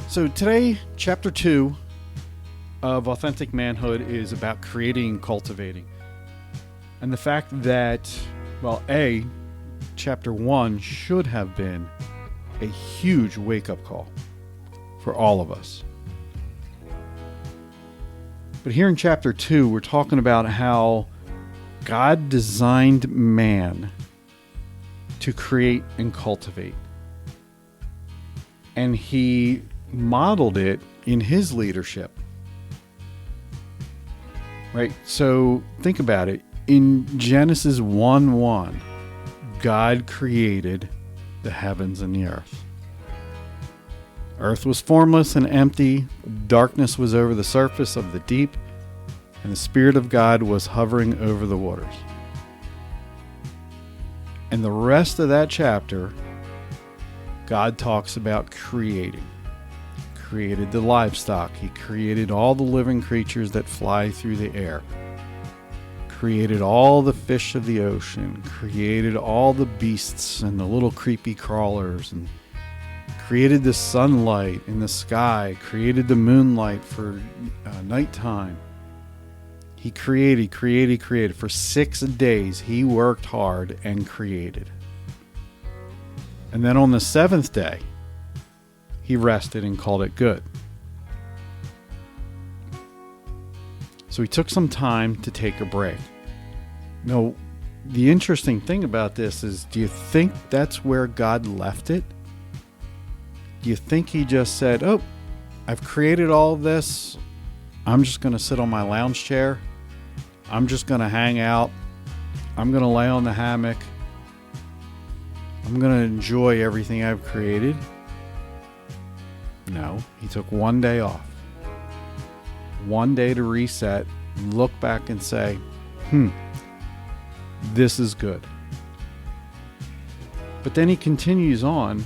So today, chapter 2 of Authentic Manhood is about creating and cultivating. And the fact that, chapter 1 should have been a huge wake-up call for all of us. But here in chapter 2, we're talking about how God designed man to create and cultivate. And he modeled it in his leadership. Right? So think about it. In Genesis 1:1, God created the heavens and the earth. Earth was formless and empty. Darkness was over the surface of the deep, and the Spirit of God was hovering over the waters. And the rest of that chapter, God talks about creating. Created the livestock. He created all the living creatures that fly through the air. Created all the fish of the ocean. Created all the beasts and the little creepy crawlers. And created the sunlight in the sky. Created the moonlight for nighttime. He created. For 6 days, he worked hard and created. And then on the 7th day, he rested and called it good. So he took some time to take a break. Now, the interesting thing about this is, do you think that's where God left it? Do you think he just said, oh, I've created all of this. I'm just going to sit on my lounge chair. I'm just going to hang out. I'm going to lay on the hammock. I'm going to enjoy everything I've created. No, he took 1 day off. 1 day to reset, look back and say, this is good. But then he continues on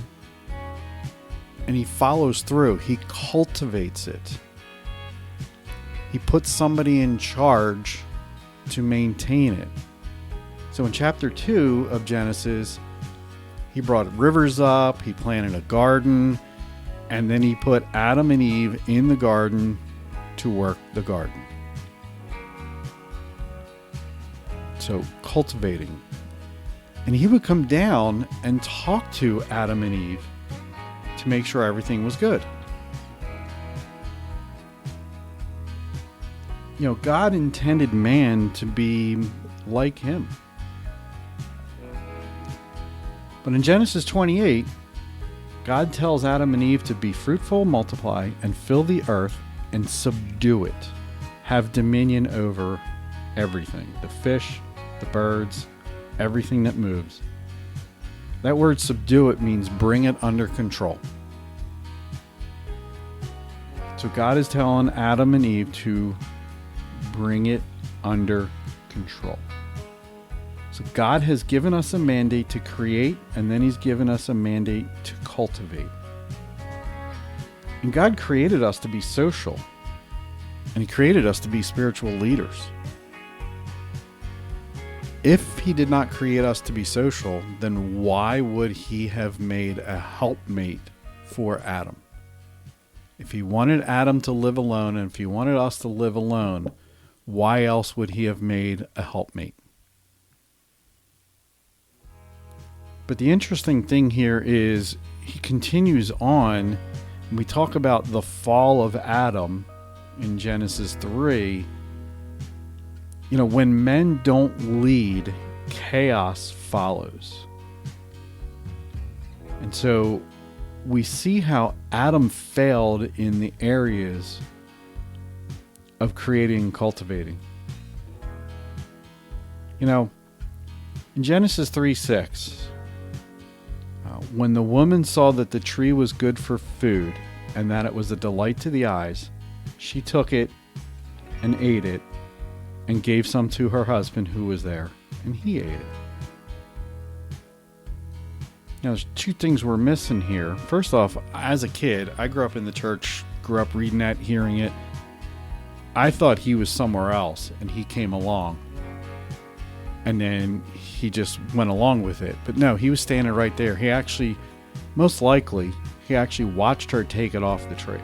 and he follows through. He cultivates it. He puts somebody in charge to maintain it. So in chapter 2 of Genesis, he brought rivers up, he planted a garden, and then he put Adam and Eve in the garden to work the garden. So cultivating. And he would come down and talk to Adam and Eve to make sure everything was good. You know, God intended man to be like him. But in Genesis 28, God tells Adam and Eve to be fruitful, multiply, and fill the earth and subdue it. Have dominion over everything. The fish, the birds, everything that moves. That word subdue it means bring it under control. So God is telling Adam and Eve to bring it under control. So God has given us a mandate to create, and then he's given us a mandate to cultivate. And God created us to be social, and he created us to be spiritual leaders. If he did not create us to be social, then why would he have made a helpmate for Adam? If he wanted Adam to live alone, and if he wanted us to live alone, why else would he have made a helpmate? But the interesting thing here is he continues on, and we talk about the fall of Adam in Genesis 3. You know, when men don't lead, chaos follows. And so we see how Adam failed in the areas of creating and cultivating. You know, in Genesis 3:6, when the woman saw that the tree was good for food and that it was a delight to the eyes, she took it and ate it and gave some to her husband who was there, and he ate it. Now, there's two things we're missing here. First off, as a kid, I grew up in the church, grew up reading that, hearing it. I thought he was somewhere else, and he came along. And then he just went along with it. But no, he was standing right there. He actually, most likely, He actually watched her take it off the tree.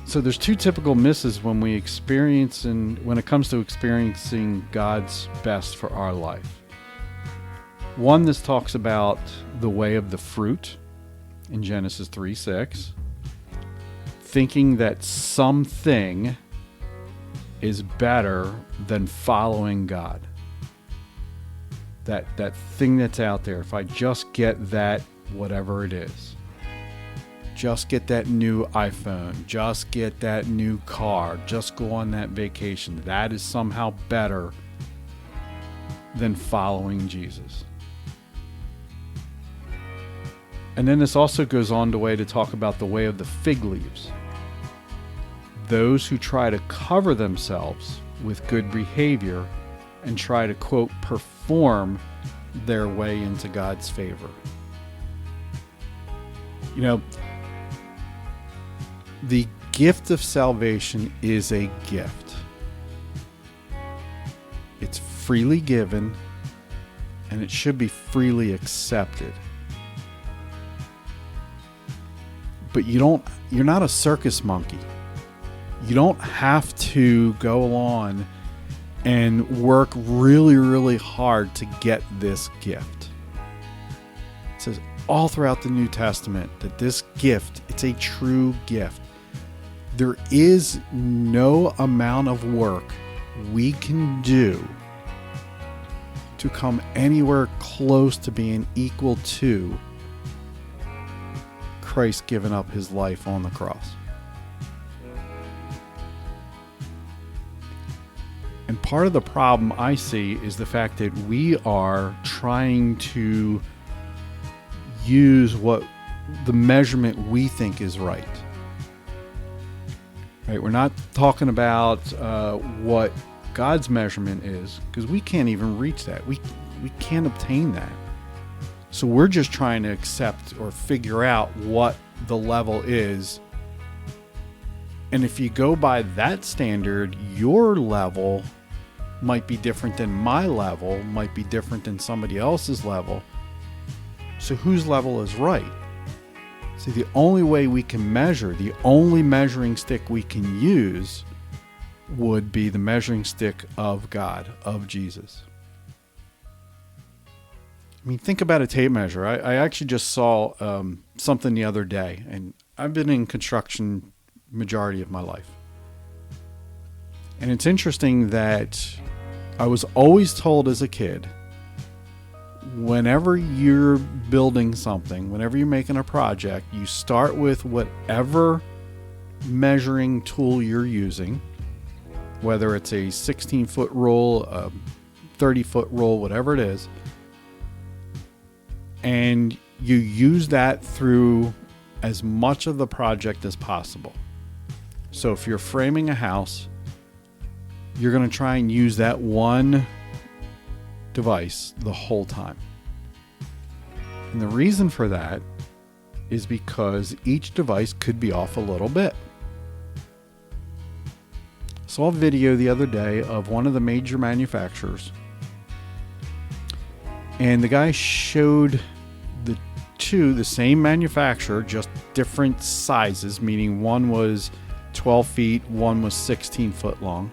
So there's two typical misses when when it comes to experiencing God's best for our life. One, this talks about the way of the fruit in Genesis 3:6, thinking that something is better than following God. That thing that's out there, if I just get that, whatever it is, just get that new iPhone, just get that new car, just go on that vacation, that is somehow better than following Jesus. And then this also goes on to talk about the way of the fig leaves. Those who try to cover themselves with good behavior and try to, quote, perform their way into God's favor. You know, the gift of salvation is a gift. It's freely given, and it should be freely accepted. But you're not a circus monkey. You don't have to go on and work really, really hard to get this gift. It says all throughout the New Testament that this gift, it's a true gift. There is no amount of work we can do to come anywhere close to being equal to Christ giving up his life on the cross. And part of the problem I see is the fact that we are trying to use what the measurement we think is right. Right? We're not talking about what God's measurement is, because we can't even reach that. We can't obtain that. So we're just trying to accept or figure out what the level is. And if you go by that standard, your level might be different than my level, might be different than somebody else's level. So whose level is right? See, the only way we can measure, the only measuring stick we can use would be the measuring stick of God, of Jesus. I mean, think about a tape measure. I actually just saw something the other day, and I've been in construction majority of my life. And it's interesting that I was always told as a kid, whenever you're building something, whenever you're making a project, you start with whatever measuring tool you're using, whether it's a 16-foot roll, a 30-foot roll, whatever it is, and you use that through as much of the project as possible. So if you're framing a house, you're going to try and use that one device the whole time. And the reason for that is because each device could be off a little bit. I saw a video the other day of one of the major manufacturers, and the guy showed the same manufacturer, just different sizes, meaning one was 12 feet, one was 16 foot long.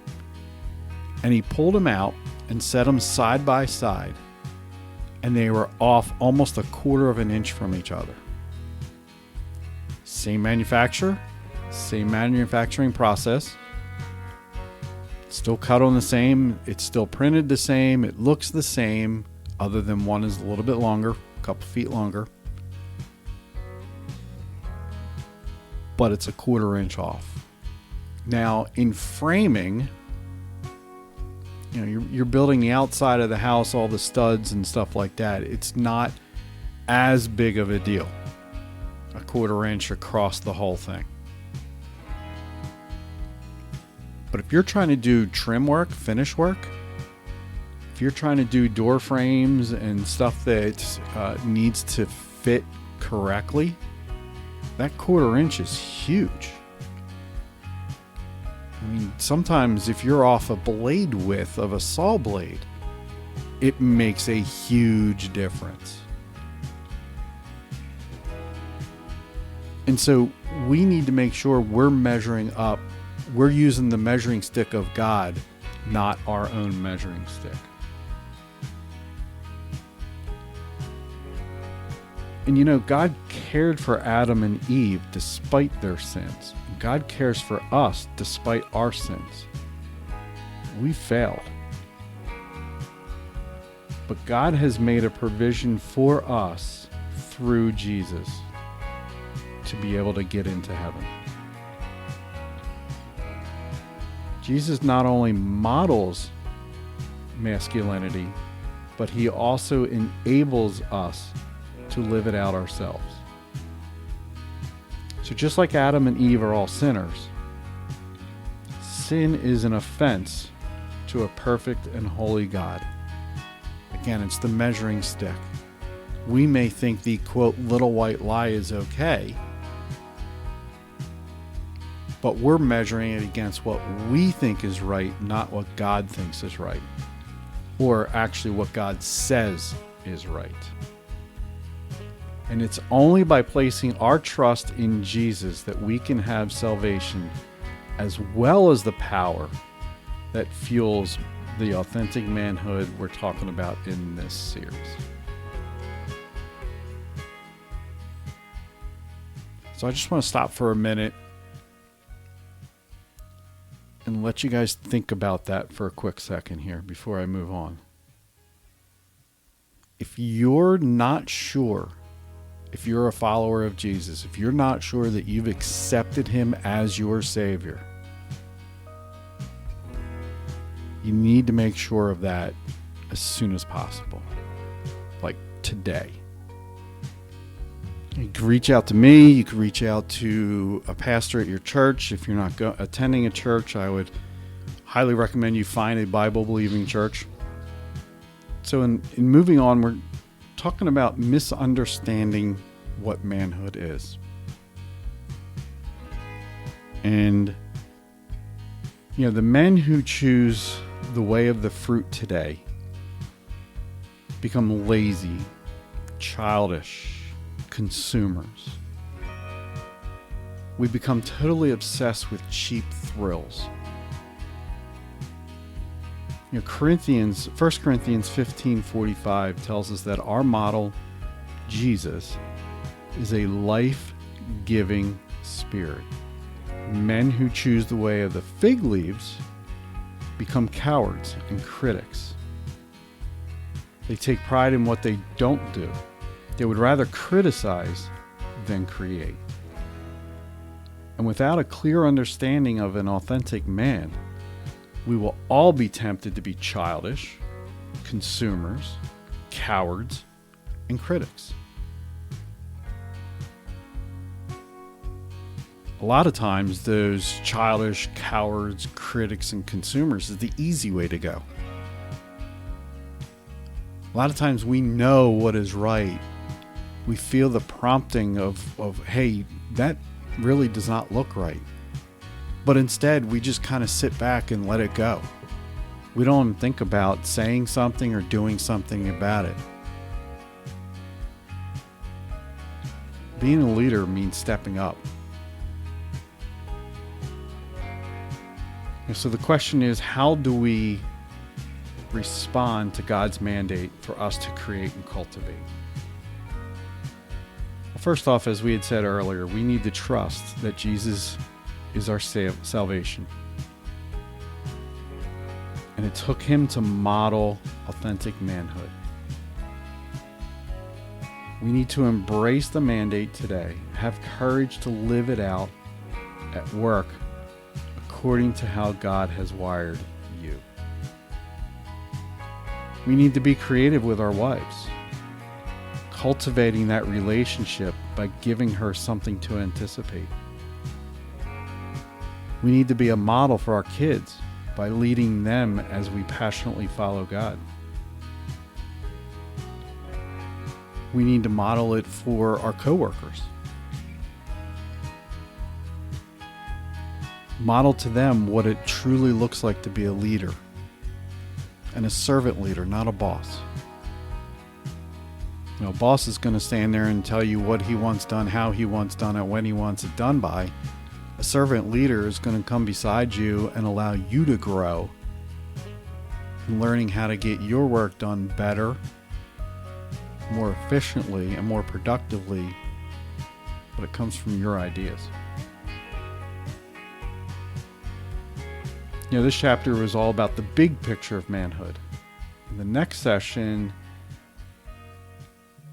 And he pulled them out and set them side by side, and they were off almost a quarter of an inch from each other. Same manufacturer, same manufacturing process, still cut on the same, it's still printed the same, it looks the same, other than one is a little bit longer, a couple feet longer. But it's a quarter inch off. Now, in framing, you know, you're building the outside of the house, all the studs and stuff like that. It's not as big of a deal. A quarter inch across the whole thing. But if you're trying to do trim work, finish work, if you're trying to do door frames and stuff that needs to fit correctly, that quarter inch is huge. I mean, sometimes if you're off a blade width of a saw blade, it makes a huge difference. And so we need to make sure we're measuring up. We're using the measuring stick of God, not our own measuring stick. And God cared for Adam and Eve despite their sins. God cares for us despite our sins. We failed. But God has made a provision for us through Jesus to be able to get into heaven. Jesus not only models masculinity, but he also enables us to live it out ourselves. So just like Adam and Eve are all sinners, sin is an offense to a perfect and holy God. Again, it's the measuring stick. We may think the, quote, little white lie is okay, but we're measuring it against what we think is right, not what God thinks is right, or actually what God says is right. And it's only by placing our trust in Jesus that we can have salvation, as well as the power that fuels the authentic manhood we're talking about in this series. So I just want to stop for a minute and let you guys think about that for a quick second here before I move on. If you're not sure, if you're a follower of Jesus, if you're not sure that you've accepted him as your Savior, you need to make sure of that as soon as possible, like today. You can reach out to me. You can reach out to a pastor at your church. If you're not attending a church, I would highly recommend you find a Bible-believing church. So in moving on, we're talking about misunderstanding what manhood is. And, the men who choose the way of the fruit today become lazy, childish consumers. We become totally obsessed with cheap thrills. 1 Corinthians 15:45 tells us that our model, Jesus, is a life-giving spirit. Men who choose the way of the fig leaves become cowards and critics. They take pride in what they don't do. They would rather criticize than create. And without a clear understanding of an authentic man, we will all be tempted to be childish, consumers, cowards, and critics. A lot of times, those childish, cowards, critics, and consumers is the easy way to go. A lot of times we know what is right. We feel the prompting of hey, that really does not look right. But instead, we just kind of sit back and let it go. We don't think about saying something or doing something about it. Being a leader means stepping up. And so the question is, how do we respond to God's mandate for us to create and cultivate? Well, first off, as we had said earlier, we need to trust that Jesus is our salvation. And it took him to model authentic manhood. We need to embrace the mandate today, have courage to live it out at work according to how God has wired you. We need to be creative with our wives, cultivating that relationship by giving her something to anticipate. We need to be a model for our kids by leading them as we passionately follow God. We need to model it for our coworkers. Model to them what it truly looks like to be a leader, and a servant leader, not a boss. Boss is going to stand there and tell you what he wants done, how he wants done it, when he wants it done by. A servant leader is going to come beside you and allow you to grow in learning how to get your work done better, more efficiently, and more productively, but it comes from your ideas. This chapter was all about the big picture of manhood. In the next session,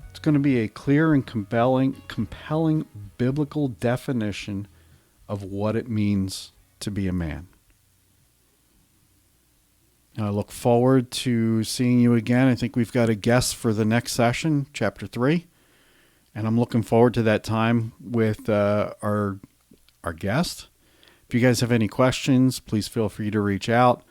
it's going to be a clear and compelling biblical definition of what it means to be a man. I look forward to seeing you again. I think we've got a guest for the next session, chapter 3. And I'm looking forward to that time with our guest. If you guys have any questions, please feel free to reach out.